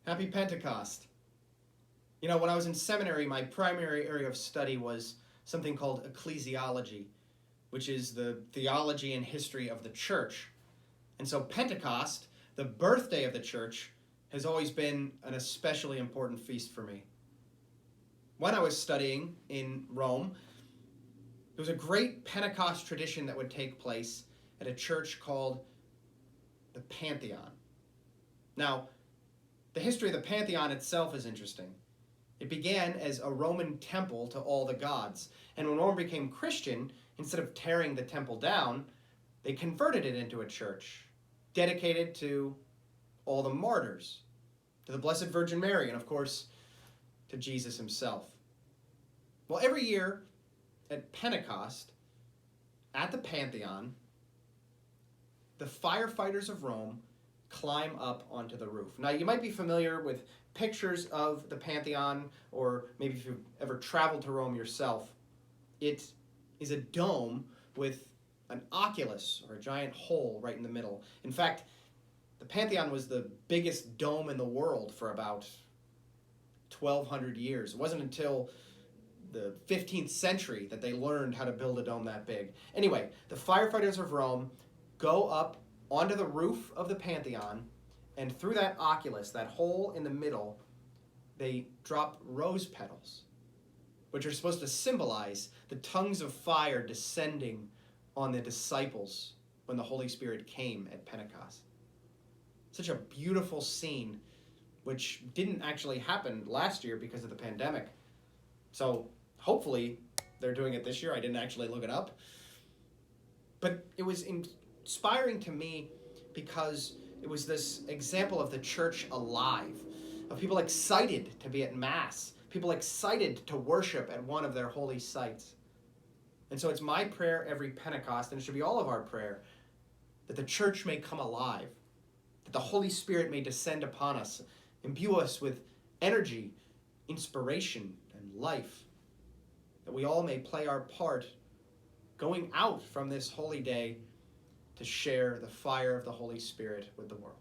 Happy Pentecost. You know, when I was in seminary, my primary area of study was something called ecclesiology, which is the theology and history of the church. And so Pentecost, the birthday of the church, has always been an especially important feast for me. When I was studying in Rome, there was a great Pentecost tradition that would take place at a church called the Pantheon. Now, the history of the Pantheon itself is interesting. It began as a Roman temple to all the gods. And when Rome became Christian, instead of tearing the temple down, they converted it into a church dedicated to all the martyrs, to the Blessed Virgin Mary, and of course, to Jesus himself. Well, every year at Pentecost, at the Pantheon, the firefighters of Rome climb up onto the roof. Now, you might be familiar with pictures of the Pantheon, or maybe if you've ever traveled to Rome yourself. It is a dome with an oculus, or a giant hole, right in the middle. In fact, the Pantheon was the biggest dome in the world for about 1,200 years. It wasn't until the 15th century that they learned how to build a dome that big. Anyway, the firefighters of Rome go up onto the roof of the Pantheon, and through that oculus, that hole in the middle, they drop rose petals, which are supposed to symbolize the tongues of fire descending on the disciples when the Holy Spirit came at Pentecost. Such a beautiful scene, which didn't actually happen last year because of the pandemic. So hopefully they're doing it this year. I didn't actually look it up. But it was inspiring to me because it was this example of the church alive, of people excited to be at Mass, people excited to worship at one of their holy sites. And so it's my prayer every Pentecost, and it should be all of our prayer, that the church may come alive, that the Holy Spirit may descend upon us, imbue us with energy, inspiration, and life, that we all may play our part going out from this holy day to share the fire of the Holy Spirit with the world.